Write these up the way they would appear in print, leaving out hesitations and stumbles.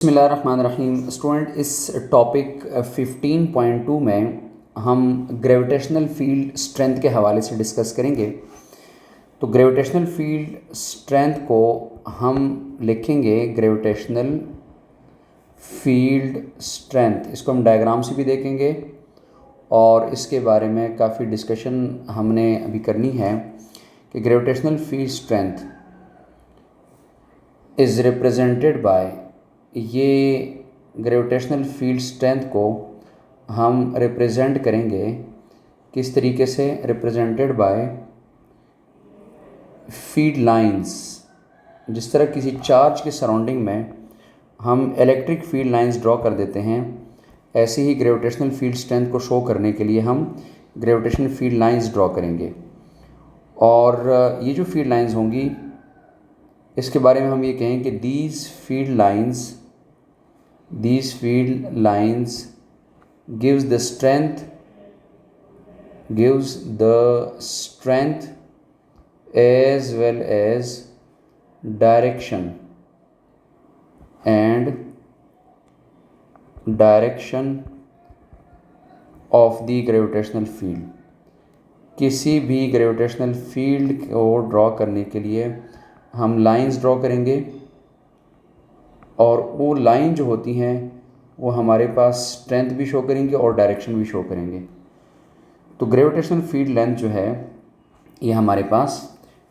बिस्मिल्लाहिर्रहमानिर्रहीम। स्टूडेंट, इस टॉपिक 15.2 में हम ग्रेविटेशनल फील्ड स्ट्रेंथ के हवाले से डिस्कस करेंगे। तो ग्रेविटेशनल फील्ड स्ट्रेंथ को हम लिखेंगे ग्रेविटेशनल फील्ड स्ट्रेंथ। इसको हम डायग्राम से भी देखेंगे और इसके बारे में काफ़ी डिस्कशन हमने अभी करनी है कि gravitational field strength is represented by, ये ग्रेविटेशनल फील्ड स्ट्रेंथ को हम रिप्रेजेंट करेंगे किस तरीके से? Represented by field lines. जिस तरह किसी चार्ज के सराउंडिंग में हम इलेक्ट्रिक फील्ड लाइंस ड्रॉ कर देते हैं, ऐसे ही ग्रेविटेशनल फील्ड स्ट्रेंथ को शो करने के लिए हम ग्रेविटेशनल फील्ड लाइंस ड्रॉ करेंगे। और ये जो फील्ड लाइंस होंगी, इसके बारे में हम ये कहें कि these field lines gives the strength as well as direction of the gravitational field। किसी भी ग्रेविटेशनल फील्ड को ड्रॉ करने के लिए हम लाइंस ड्रॉ करेंगे और वो लाइन जो होती हैं वो हमारे पास स्ट्रेंथ भी शो करेंगे और डायरेक्शन भी शो करेंगे। तो ग्रेविटेशनल फील्ड लेंथ जो है ये हमारे पास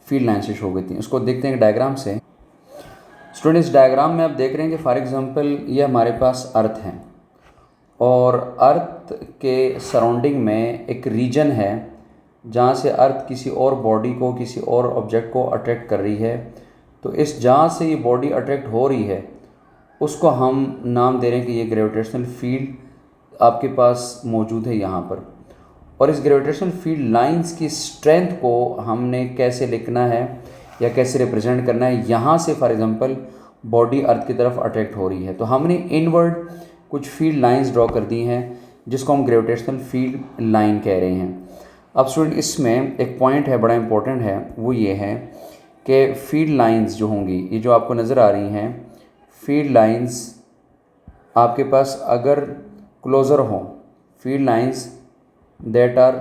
फील्ड लाइन से शो होती है। उसको देखते हैं डायग्राम से। स्टूडेंट, इस डायग्राम में आप देख रहे हैं कि फॉर एग्जांपल ये हमारे पास अर्थ है और अर्थ के सराउंडिंग में एक रीजन है जहाँ से अर्थ किसी और बॉडी को, किसी और ऑब्जेक्ट को अट्रैक्ट कर रही है। तो इस जहाँ से ये बॉडी अट्रैक्ट हो रही है उसको हम नाम दे रहे हैं कि ये ग्रेविटेशनल फील्ड आपके पास मौजूद है यहाँ पर। और इस ग्रेविटेशनल फील्ड लाइंस की स्ट्रेंथ को हमने कैसे लिखना है या कैसे रिप्रेजेंट करना है? यहाँ से फॉर एग्जांपल बॉडी अर्थ की तरफ अट्रैक्ट हो रही है तो हमने इनवर्ड कुछ फील्ड लाइंस ड्रॉ कर दी हैं जिसको हम ग्रेविटेशनल फील्ड लाइन कह रहे हैं। अब स्टूडेंट, इसमें एक पॉइंट है, बड़ा इंपॉर्टेंट है, वो ये है कि फील्ड लाइंस जो होंगी, ये जो आपको नज़र आ रही हैं फील्ड लाइंस, आपके पास अगर क्लोज़र हो, field lines that are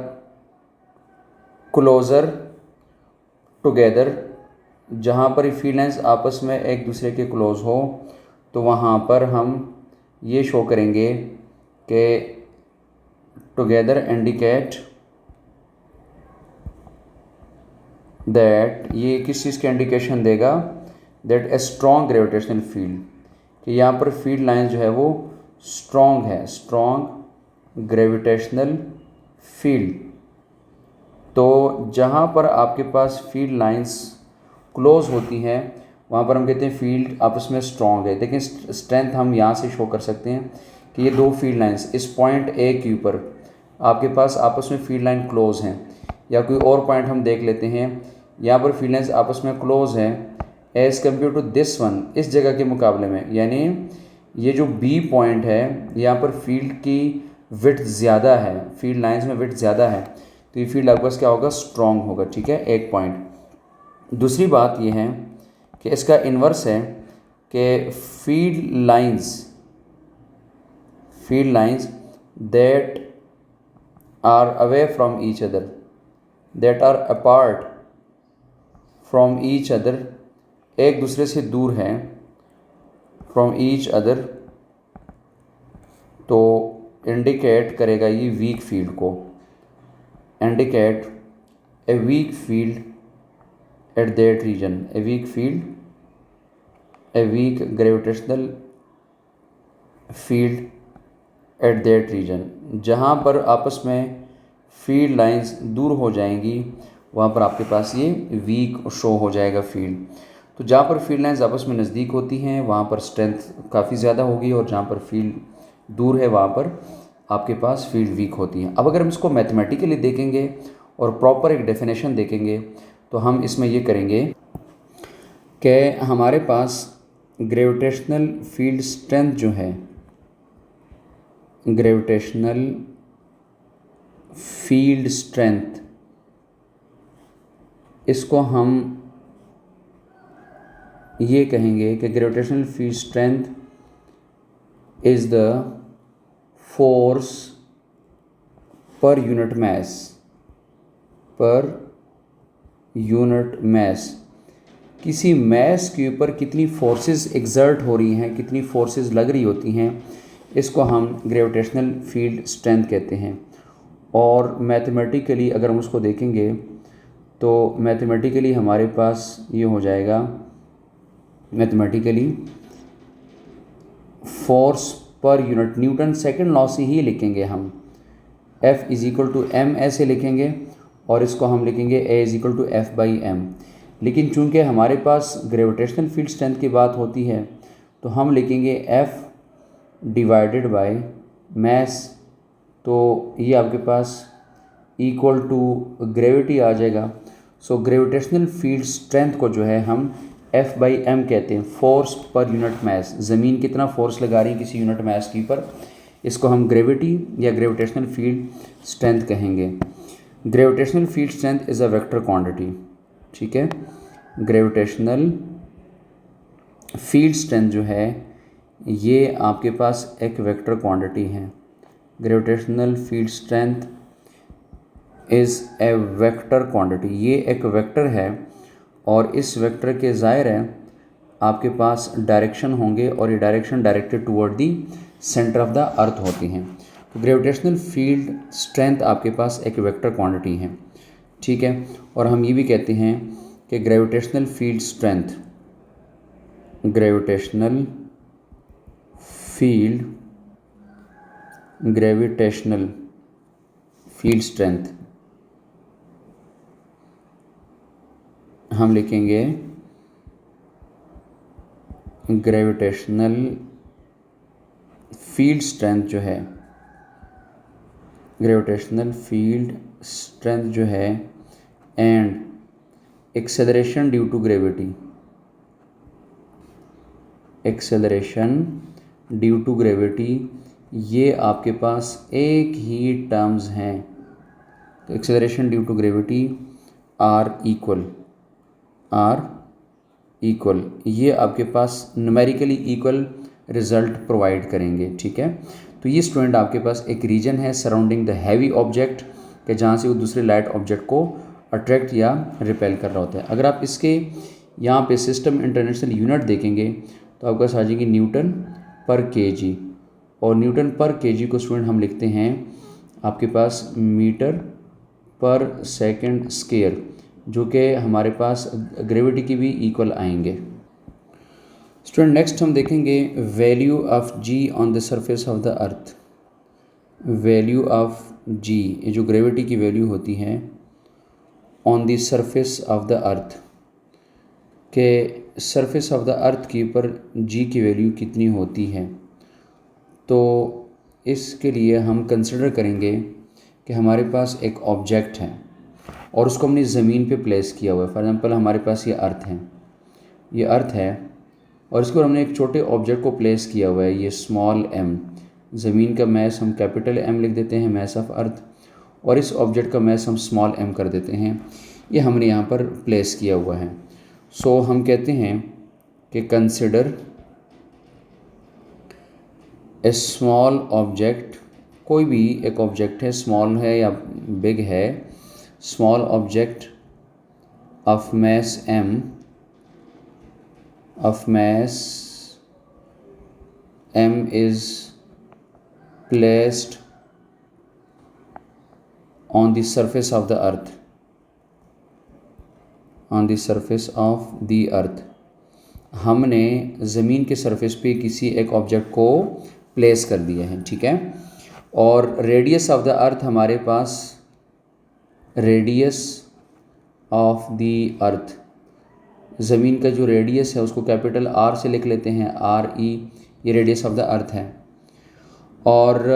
closer together, जहाँ पर फील्ड लाइंस आपस में एक दूसरे के क्लोज़ हो, तो वहाँ पर हम ये शो करेंगे कि टुगेदर इंडिकेट दैट, ये किस चीज़ का इंडिकेशन देगा? That a strong gravitational field, कि यहाँ पर फील्ड लाइन जो है वो स्ट्रॉन्ग है, स्ट्रॉन्ग ग्रेविटेशनल फील्ड। तो जहाँ पर आपके पास फील्ड लाइंस क्लोज होती हैं वहाँ पर हम कहते हैं फील्ड आपस में स्ट्रॉन्ग है। लेकिन स्ट्रेंथ हम यहाँ से शो कर सकते हैं कि ये दो फील्ड लाइंस इस पॉइंट ए के ऊपर आपके पास आपस में फील्ड लाइन क्लोज हैं। या कोई और पॉइंट हम देख लेते हैं, यहाँ पर फील्ड लाइंस आपस में क्लोज हैं as compare to this one, इस जगह के मुकाबले में। यानी ये जो बी पॉइंट है यहाँ पर फील्ड की विड्थ ज़्यादा है, फील्ड लाइंस में विड्थ ज़्यादा है, तो ये फील्ड आपके पास क्या होगा? स्ट्रॉन्ग होगा। ठीक है, एक पॉइंट। दूसरी बात ये है कि इसका इन्वर्स है कि field lines that are away from each other, that are apart from each other, एक दूसरे से दूर हैं, फ्रॉम ईच अदर, तो इंडिकेट करेगा ये वीक फील्ड को, indicate a weak field at that region, a weak field, a weak gravitational field at that region. जहाँ पर आपस में फील्ड लाइंस दूर हो जाएंगी वहाँ पर आपके पास ये वीक शो हो जाएगा फील्ड। तो जहाँ पर फील्ड लाइंस आपस में नज़दीक होती हैं वहाँ पर स्ट्रेंथ काफ़ी ज़्यादा होगी और जहाँ पर फील्ड दूर है वहाँ पर आपके पास फील्ड वीक होती है। अब अगर हम इसको मैथमेटिकली देखेंगे और प्रॉपर एक डेफिनेशन देखेंगे तो हम इसमें ये करेंगे कि हमारे पास ग्रेविटेशनल फील्ड स्ट्रेंथ जो है, ग्रेविटेशनल फील्ड स्ट्रेंथ, इसको हम ये कहेंगे कि gravitational field strength is the force पर यूनिट मास। किसी मास के ऊपर कितनी फोर्सेस एग्जर्ट हो रही हैं, कितनी फोर्सेस लग रही होती हैं, इसको हम ग्रेविटेशनल फील्ड स्ट्रेंथ कहते हैं। और मैथमेटिकली अगर हम उसको देखेंगे तो मैथमेटिकली हमारे पास ये हो जाएगा, मैथमेटिकली फोर्स पर यूनिट न्यूटन सेकंड लॉ से ही लिखेंगे हम। F is equal to M ऐसे लिखेंगे और इसको हम लिखेंगे A is equal to F by M. लेकिन चूंकि हमारे पास ग्रेविटेशनल फील्ड स्ट्रेंथ की बात होती है तो हम लिखेंगे F डिवाइडेड बाय मैस। तो ये आपके पास इक्वल टू ग्रेविटी आ जाएगा। सो ग्रेविटेशनल फील्ड स्ट्रेंथ को जो है हम F बाई एम कहते हैं, फोर्स पर यूनिट मास। ज़मीन कितना फोर्स लगा रही है किसी यूनिट मास के ऊपर, इसको हम ग्रेविटी या ग्रेविटेशनल फील्ड स्ट्रेंथ कहेंगे। Gravitational field strength is a vector quantity, ठीक है। ग्रेविटेशनल फील्ड स्ट्रेंथ जो है ये आपके पास एक वेक्टर क्वांटिटी है। Gravitational field strength is a vector quantity, ये एक वेक्टर है और इस वेक्टर के ज़ाहिर है आपके पास डायरेक्शन होंगे और ये direction directed toward the centre of the अर्थ होती हैं। तो ग्रेविटेशनल फील्ड स्ट्रेंथ आपके पास एक वेक्टर क्वांटिटी है, ठीक है। और हम ये भी कहते हैं कि gravitational field strength, gravitational field strength हम लिखेंगे ग्रेविटेशनल फील्ड स्ट्रेंथ जो है, ग्रेविटेशनल फील्ड स्ट्रेंथ जो है and acceleration due to gravity, acceleration due to gravity, ये आपके पास एक ही टर्म्स हैं। तो acceleration due to gravity are equal, ये आपके पास न्यूमेरिकली इक्वल रिजल्ट प्रोवाइड करेंगे, ठीक है। तो ये स्टूडेंट आपके पास एक रीजन है सराउंडिंग द हैवी ऑब्जेक्ट के जहाँ से वो दूसरे लाइट ऑब्जेक्ट को अट्रैक्ट या रिपेल कर रहा होता है। अगर आप इसके यहाँ पे सिस्टम इंटरनेशनल यूनिट देखेंगे तो आपके पास आ जाएंगे न्यूटन पर केजी, और न्यूटन पर केजी को स्टूडेंट हम लिखते हैं आपके पास मीटर पर सेकंड स्क्वायर, जो कि हमारे पास ग्रेविटी की भी इक्वल आएंगे। स्टूडेंट नेक्स्ट हम देखेंगे value of g on the surface of the earth. Value of g, ये जो ग्रेविटी की वैल्यू होती है on the surface of the earth, के सरफेस ऑफ द अर्थ के ऊपर जी की वैल्यू कितनी होती है। तो इसके लिए हम कंसिडर करेंगे कि हमारे पास एक ऑब्जेक्ट है और उसको हमने ज़मीन पे प्लेस किया हुआ है। फॉर एग्जांपल हमारे पास ये अर्थ है, ये अर्थ है और इसको हमने एक छोटे ऑब्जेक्ट को प्लेस किया हुआ है, ये स्मॉल एम। ज़मीन का मैस हम कैपिटल एम लिख देते हैं, मैस ऑफ अर्थ, और इस ऑब्जेक्ट का मैस हम स्मॉल एम कर देते हैं। ये हमने यहाँ पर प्लेस किया हुआ है। सो हम कहते हैं कि कंसिडर ए स्मॉल ऑब्जेक्ट, कोई भी एक ऑब्जेक्ट है, स्मॉल है या बिग है, small object of mass M, of mass M is placed on the surface of the earth, on the surface of the earth. हमने ज़मीन के सरफेस पे किसी एक ऑब्जेक्ट को प्लेस कर दिया है, ठीक है। और रेडियस ऑफ द अर्थ हमारे पास, रेडियस ऑफ द अर्थ, ज़मीन का जो रेडियस है उसको कैपिटल आर से लिख लेते हैं, आर ई, ये रेडियस ऑफ द अर्थ है। और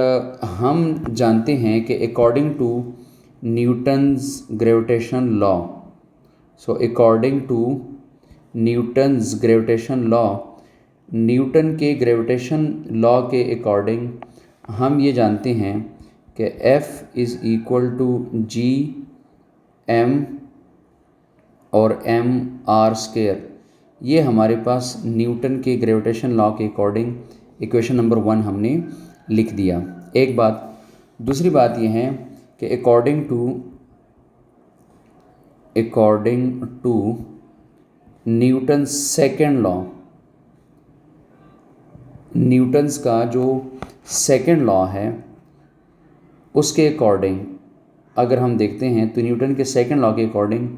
हम जानते हैं कि according to Newton's gravitation law, so according to Newton's gravitation law, Newton के ग्रेविटेशन लॉ के अकॉर्डिंग हम ये जानते हैं कि F is equal to G M और एम आर स्क्वायर। ये हमारे पास न्यूटन के ग्रेविटेशन लॉ के अकॉर्डिंग इक्वेशन नंबर 1 हमने लिख दिया। एक बात। दूसरी बात यह है कि according to Newton second law, Newton's का जो सेकेंड लॉ है उसके अकॉर्डिंग अगर हम देखते हैं तो न्यूटन के सेकेंड लॉ के according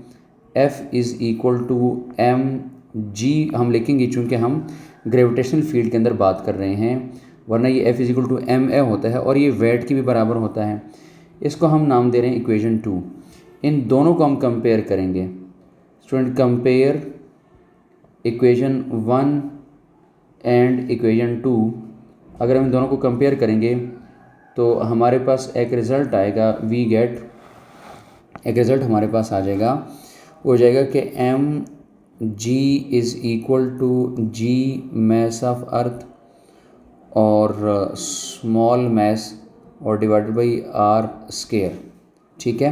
F is equal to M G हम लिखेंगे, चूँकि हम ग्रेविटेशनल फील्ड के अंदर बात कर रहे हैं, वरना ये F is equal to M A होता है और ये वेट के भी बराबर होता है। इसको हम नाम दे रहे हैं इक्वेशन 2। इन दोनों को हम कंपेयर करेंगे। Student compare equation 1 and equation 2। अगर हम इन दोनों को कंपेयर करेंगे तो हमारे पास एक रिज़ल्ट आएगा, एक रिज़ल्ट हमारे पास आ जाएगा, वो हो जाएगा कि M G is equal to G mass of earth और स्मॉल मैस और डिवाइडेड बाई आर स्केयर। ठीक है,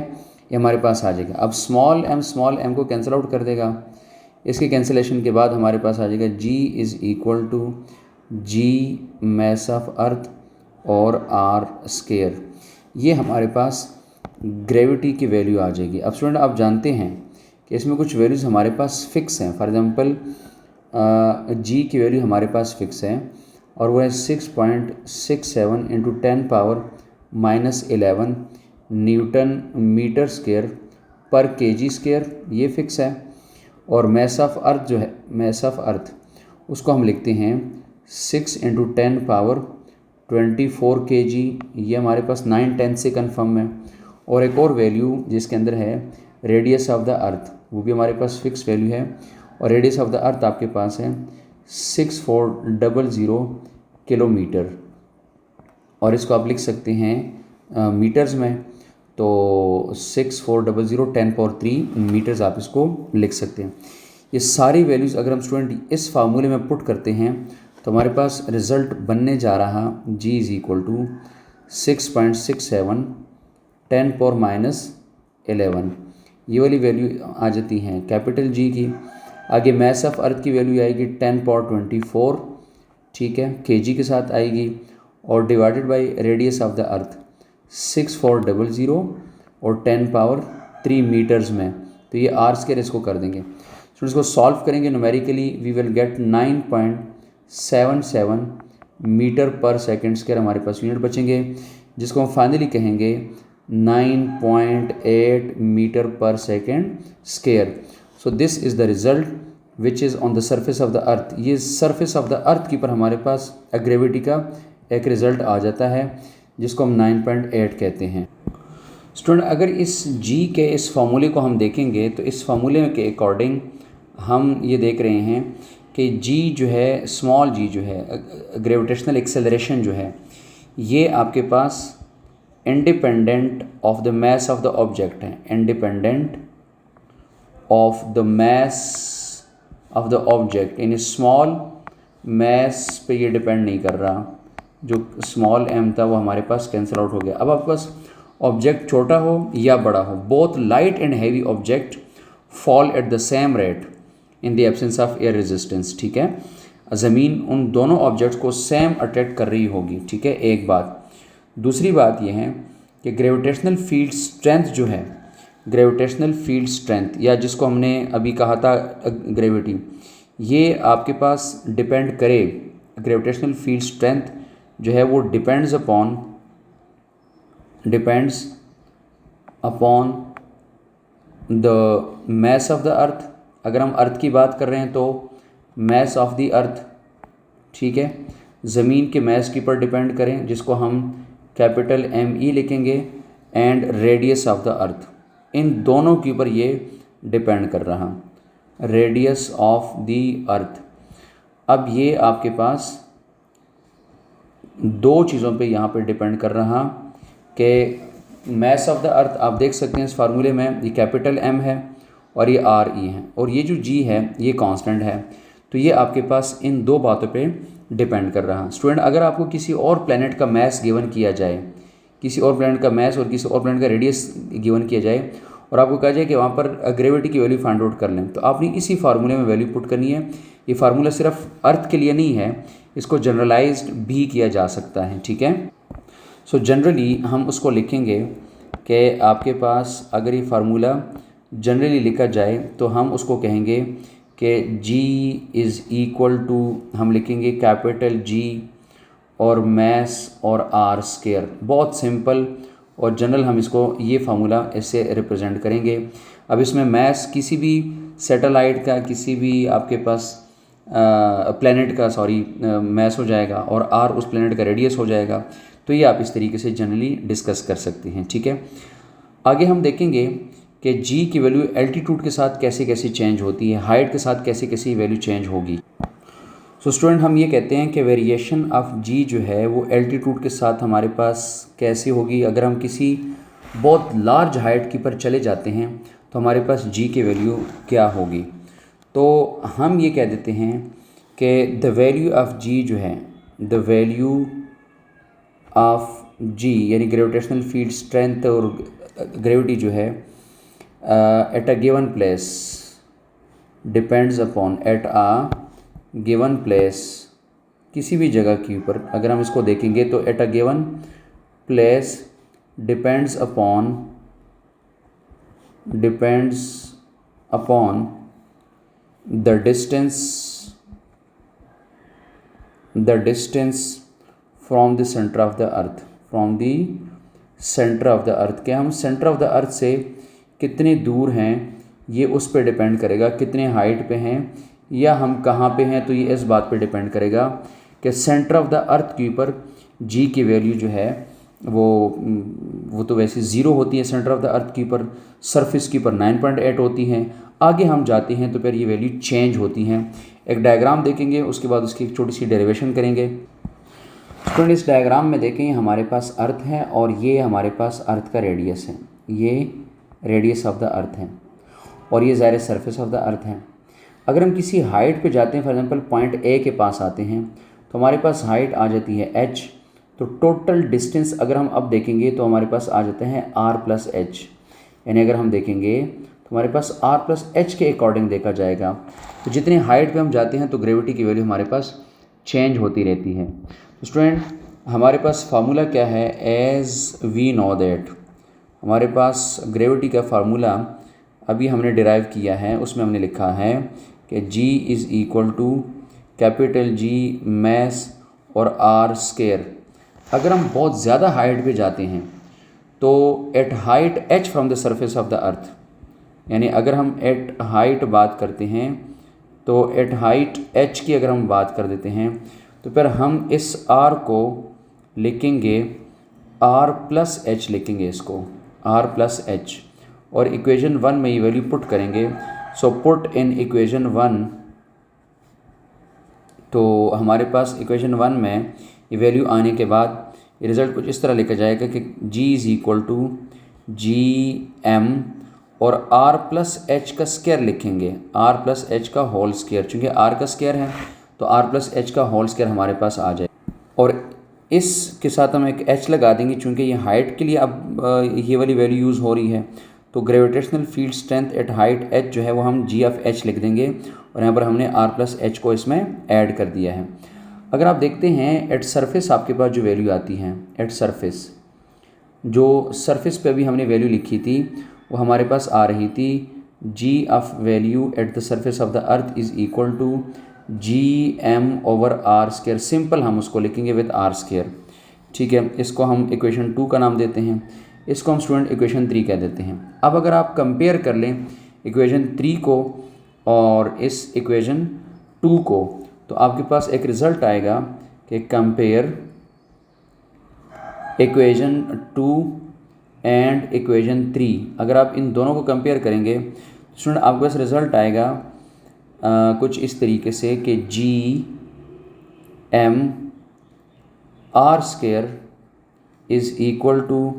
ये हमारे पास आ जाएगा। अब स्मॉल एम को कैंसिल आउट कर देगा। इसके कैंसिलेशन के बाद हमारे पास आ जाएगा g is equal to G mass of earth और आर स्केयर। ये हमारे पास ग्रेविटी की वैल्यू आ जाएगी। अब स्टूडेंट आप जानते हैं कि इसमें कुछ वैल्यूज़ हमारे पास फिक्स हैं। फॉर एग्ज़ाम्पल जी की वैल्यू हमारे पास फिक्स है और वो है 6.67 इंटू 10⁻⁻11 न्यूटन मीटर स्क्वायर पर केजी स्क्वायर, ये फिक्स है। और मैस ऑफ अर्थ जो है, मैस ऑफ अर्थ उसको हम लिखते हैं 6 इंटू 10⁻24 kg, ये हमारे पास 9/10 से कन्फर्म है। और एक और वैल्यू जिसके अंदर है रेडियस ऑफ द अर्थ, वो भी हमारे पास फिक्स वैल्यू है और रेडियस ऑफ द अर्थ आपके पास है 6400 किलोमीटर और इसको आप लिख सकते हैं मीटर्स में। तो 6400 10⁻³ मीटर्स आप इसको लिख सकते हैं। ये सारी वैल्यूज़ अगर हम स्टूडेंट इस फार्मूले में पुट करते हैं तो हमारे पास रिज़ल्ट बनने जा रहा g इज़ इक्वल टू 6.67 10⁻⁻11। ये वाली वैल्यू आ जाती हैं कैपिटल G की। आगे मैस ऑफ अर्थ की वैल्यू आएगी 10⁻24, ठीक है, kg के साथ आएगी और divided by radius of the अर्थ 6400 और 10⁻³ मीटर्स में, तो ये आर स्क्वायर इसको कर देंगे। तो इसको सॉल्व करेंगे numerically, we will get 9.77 metre per second square हमारे पास यूनिट बचेंगे, जिसको हम फाइनली कहेंगे 9.8 metre per second square. So this is the result which is on the surface of the अर्थ। ये सरफेस ऑफ द अर्थ के ऊपर हमारे पास ग्रेविटी का एक रिज़ल्ट आ जाता है जिसको हम 9.8 कहते हैं। स्टूडेंट अगर इस g के इस फार्मूले को हम देखेंगे तो इस फार्मूले के अकॉर्डिंग हम ये देख रहे हैं कि g जो है, स्मॉल g जो है, ग्रेविटेशनल एक्सेलरेशन जो है, ये आपके पास independent of the mass of the object है। Independent of the mass of the object, यानी स्मॉल मैस पे ये डिपेंड नहीं कर रहा। जो स्मॉल m था वो हमारे पास कैंसिल आउट हो गया। अब आपके पास ऑब्जेक्ट छोटा हो या बड़ा हो, both light and heavy object fall at the same rate in the absence of air resistance. ठीक है, ज़मीन उन दोनों ऑब्जेक्ट्स को सेम अट्रैक्ट कर रही होगी। ठीक है, एक बात। दूसरी बात यह है कि ग्रेविटेशनल फील्ड स्ट्रेंथ जो है, ग्रेविटेशनल फील्ड स्ट्रेंथ या जिसको हमने अभी कहा था ग्रेविटी, ये आपके पास डिपेंड करे, ग्रेविटेशनल फील्ड स्ट्रेंथ जो है वो depends upon the mass of the अर्थ। अगर हम अर्थ की बात कर रहे हैं तो मैस ऑफ द अर्थ, ठीक है, ज़मीन के मैस के ऊपर डिपेंड करें, जिसको हम कैपिटल ME लिखेंगे, and radius of the earth, इन दोनों के ऊपर ये डिपेंड कर रहा, रेडियस ऑफ द अर्थ। अब ये आपके पास दो चीज़ों पे यहाँ पे डिपेंड कर रहा कि मैस ऑफ द अर्थ आप देख सकते हैं इस फार्मूले में, ये कैपिटल M है और ये RE है, और ये जो G है ये कांस्टेंट है। तो ये आपके पास इन दो बातों पे डिपेंड कर रहा। स्टूडेंट अगर आपको किसी और प्लैनेट का मैस गिवन किया जाए, किसी और प्लैनेट का मैस और किसी और प्लैनेट का रेडियस गिवन किया जाए और आपको कहा जाए कि वहाँ पर ग्रेविटी की वैल्यू फाइंड आउट कर लें, तो आपने इसी फार्मूले में वैल्यू पुट करनी है। ये फार्मूला सिर्फ अर्थ के लिए नहीं है, इसको जनरलाइज्ड भी किया जा सकता है, ठीक है। सो जनरली हम उसको लिखेंगे कि आपके पास अगर ये फार्मूला जनरली लिखा जाए तो हम उसको कहेंगे कि G इज़ इक्वल टू, हम लिखेंगे कैपिटल G और मैस और R स्क्वायर। बहुत सिंपल और जनरल हम इसको ये फार्मूला ऐसे रिप्रेजेंट करेंगे। अब इसमें मैस किसी भी सैटेलाइट का, किसी भी आपके पास प्लैनेट का मैस हो जाएगा और R उस प्लैनेट का रेडियस हो जाएगा। तो ये आप इस तरीके से जनरली डिस्कस कर सकते हैं, ठीक है। आगे हम देखेंगे कि G की वैल्यू एल्टीट्यूड के साथ कैसे कैसे चेंज होती है, हाइट के साथ कैसे कैसे वैल्यू चेंज होगी। सो स्टूडेंट हम ये कहते हैं कि वेरिएशन ऑफ G जो है वो एल्टीट्यूड के साथ हमारे पास कैसे होगी। अगर हम किसी बहुत लार्ज हाइट की पर चले जाते हैं तो हमारे पास G की वैल्यू क्या होगी। तो हम ये कह देते हैं कि द वैल्यू ऑफ G जो है, द वैल्यू ऑफ G यानी ग्रेविटेशनल फील्ड स्ट्रेंथ और ग्रेविटी जो है at a given place depends upon, at a given place किसी भी जगह के ऊपर अगर हम इसको देखेंगे तो at a given place depends upon the distance from the centre of the earth, के हम सेंटर ऑफ द अर्थ से कितने दूर हैं ये उस पर डिपेंड करेगा, कितने हाइट पे हैं या हम कहाँ पे हैं, तो ये इस बात पे डिपेंड करेगा कि सेंटर ऑफ द अर्थ के ऊपर G की वैल्यू जो है वो तो वैसे 0 होती है सेंटर ऑफ द अर्थ के ऊपर, सरफेस के ऊपर 9.8 होती हैं। आगे हम जाते हैं तो फिर ये वैल्यू चेंज होती हैं। एक डायग्राम देखेंगे, उसके बाद उसकी एक छोटी सी डेरिवेशन करेंगे। स्टूडेंट इस डायग्राम में देखें हमारे पास अर्थ है और ये हमारे पास अर्थ का रेडियस है, ये रेडियस ऑफ द अर्थ है और ये ज़ाहिर सरफेस ऑफ द अर्थ है। अगर हम किसी हाइट पे जाते हैं, फॉर एग्जांपल पॉइंट A के पास आते हैं तो हमारे पास हाइट आ जाती है h, तो टोटल डिस्टेंस अगर हम अब देखेंगे तो हमारे पास आ जाते हैं r प्लस एच, यानी अगर हम देखेंगे तो हमारे पास r प्लस एच के अकॉर्डिंग देखा जाएगा। तो जितने हाइट पे हम जाते हैं तो ग्रेविटी की वैल्यू हमारे पास चेंज होती रहती है। तो स्टूडेंट हमारे पास फार्मूला क्या है, एज वी नो दैट, हमारे पास ग्रेविटी का फार्मूला अभी हमने डिराइव किया है, उसमें हमने लिखा है कि G is equal to capital G mass और R स्क्वायर। अगर हम बहुत ज़्यादा हाइट पे जाते हैं तो at height h from the surface of the earth, यानी अगर हम एट हाइट बात करते हैं तो एट हाइट h की अगर हम बात कर देते हैं तो फिर हम इस R को लिखेंगे R प्लस एच, लिखेंगे इसको R प्लस एच और इक्वेशन 1 में ये वैल्यू पुट करेंगे। सो पुट इन इक्वेशन 1, तो हमारे पास इक्वेशन 1 में ये वैल्यू आने के बाद ये रिज़ल्ट कुछ इस तरह लिखा जाएगा कि G is equal to GM और R प्लस एच का स्क्वायर लिखेंगे, R प्लस एच का होल स्क्वायर, चूँकि R का स्क्वायर है तो R प्लस एच का होल स्क्वायर हमारे पास आ जाए और इसके साथ हम एक h लगा देंगे चूँकि ये हाइट के लिए अब ये वाली वैल्यू यूज़ हो रही है। तो gravitational field strength eight height h जो है वो हम G ऑफ h लिख देंगे और यहाँ पर हमने R प्लस एच को इसमें ऐड कर दिया है। अगर आप देखते हैं एट सरफेस आपके पास जो वैल्यू आती है, एट सरफेस जो सरफेस पे अभी हमने वैल्यू लिखी थी वो हमारे पास आ रही थी G of value at the surface of the earth is equal to GM over R square. Simple हम उसको लिखेंगे विद R स्क्वायर, ठीक है। इसको हम इक्वेशन 2 का नाम देते हैं, इसको हम स्टूडेंट इक्वेशन 3 कह देते हैं। अब अगर आप कंपेयर कर लें इक्वेशन 3 को और इस इक्वेशन 2 को तो आपके पास एक रिज़ल्ट आएगा कि कंपेयर इक्वेशन 2 एंड इक्वेशन 3। अगर आप इन दोनों को कंपेयर करेंगे स्टूडेंट आपके पास रिज़ल्ट आएगा कुछ इस तरीके से कि GM R square is equal to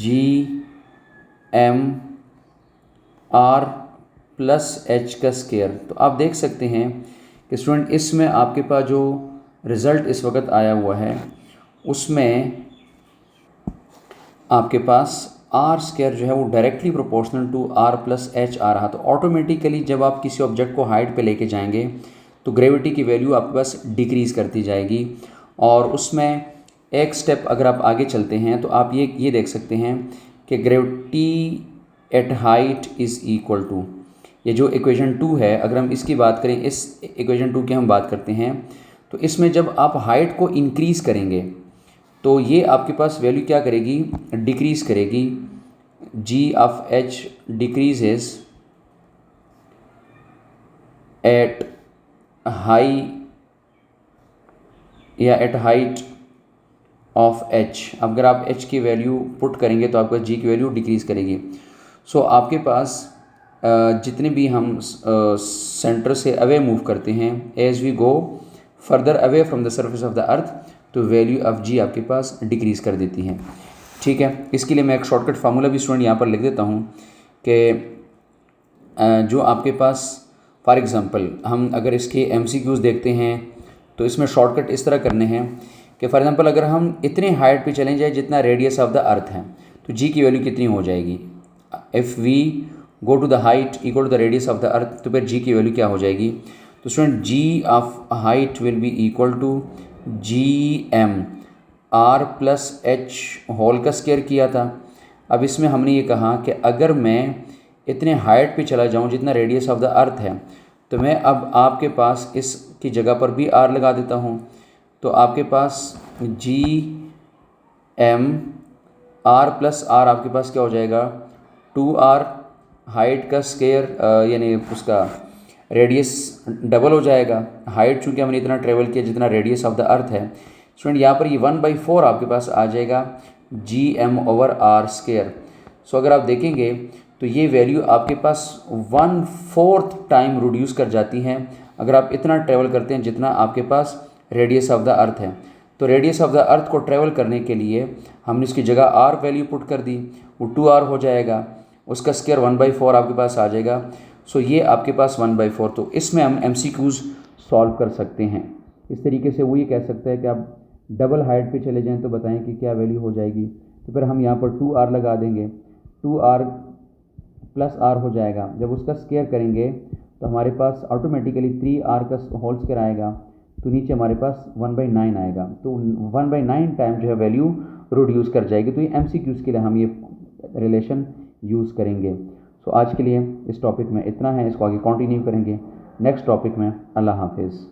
GM R plus H का स्क्वायर। तो आप देख सकते हैं कि स्टूडेंट इसमें आपके पास जो रिज़ल्ट इस वक्त आया हुआ है उसमें आपके पास R स्क्वायर जो है वो directly proportional to R plus h आ रहा। तो ऑटोमेटिकली जब आप किसी ऑब्जेक्ट को हाइट पे लेके जाएंगे तो ग्रेविटी की वैल्यू आपके पास डिक्रीज़ करती जाएगी। और उसमें एक स्टेप अगर आप आगे चलते हैं तो आप ये देख सकते हैं कि gravity at height is equal to, ये जो इक्वेशन 2 है, अगर हम इसकी बात करें, इस इक्वेशन 2 की हम बात करते हैं, तो इसमें जब आप हाइट को इंक्रीज़ करेंगे तो ये आपके पास वैल्यू क्या करेगी, डिक्रीज़ करेगी। G of h decreases at high या एट हाइट ऑफ एच। अगर आप एच की वैल्यू पुट करेंगे तो आपका जी की वैल्यू डिक्रीज़ करेगी। सो आपके पास जितने भी हम सेंटर से अवे मूव करते हैं, as we go further away from the surface of the earth, तो वैल्यू ऑफ जी आपके पास डिक्रीज़ कर देती है। ठीक है, इसके लिए मैं एक शॉर्टकट फार्मूला भी स्टूडेंट यहाँ पर लिख देता हूँ कि जो आपके पास फॉर एग्ज़ाम्पल हम अगर इसके MCQs देखते हैं तो इसमें शॉर्टकट इस तरह करने हैं कि फॉर एग्ज़ाम्पल अगर हम इतने हाइट पे चले जाए जितना रेडियस ऑफ द अर्थ है, तो जी की वैल्यू कितनी हो जाएगी। If we go to the height equal to the radius of the earth, तो फिर जी की वैल्यू क्या हो जाएगी। तो student G of height will be equal to GM R plus H whole का स्क्वायर किया था। अब इसमें हमने ये कहा कि अगर मैं इतने हाइट पे चला जाऊँ जितना रेडियस ऑफ द अर्थ है, तो मैं अब आपके पास इसकी जगह पर भी R लगा देता हूँ। तो आपके पास GM R प्लस R आपके पास क्या हो जाएगा, 2R, हाइट का स्क्वायर यानी उसका रेडियस डबल हो जाएगा। हाइट चूँकि हमने इतना ट्रेवल किया जितना रेडियस ऑफ द अर्थ है, स्टूडेंट यहाँ पर ये 1/4 आपके पास आ जाएगा GM ओवर R स्क्वायर। सो अगर आप देखेंगे तो ये वैल्यू आपके पास 1/4 टाइम रिड्यूस कर जाती हैं अगर आप इतना ट्रेवल करते हैं जितना आपके पास रेडियस ऑफ द अर्थ है। तो रेडियस ऑफ द अर्थ को ट्रेवल करने के लिए हमने इसकी जगह R वैल्यू पुट कर दी, वो 2R हो जाएगा, उसका स्क्वायर 1/4 आपके पास आ जाएगा। सो ये आपके पास 1/4। तो इसमें हम MCQs सॉल्व कर सकते हैं। इस तरीके से वो ये कह सकता है कि आप डबल हाइट पे चले जाएं तो बताएं कि क्या वैल्यू हो जाएगी। तो फिर हम यहाँ पर 2R लगा देंगे, 2R प्लस R हो जाएगा। जब उसका स्क्वायर करेंगे तो हमारे पास ऑटोमेटिकली 3R का होल स्क्वायर आएगा, तो नीचे हमारे पास 1/9 आएगा। तो 1/9 टाइम जो है वैल्यू रिड्यूस कर जाएगी। तो ये MCQs के लिए हम ये रिलेशन यूज़ करेंगे। सो आज के लिए इस टॉपिक में इतना है, इसको आगे कंटिन्यू करेंगे नेक्स्ट टॉपिक में। अल्लाह हाफिज़।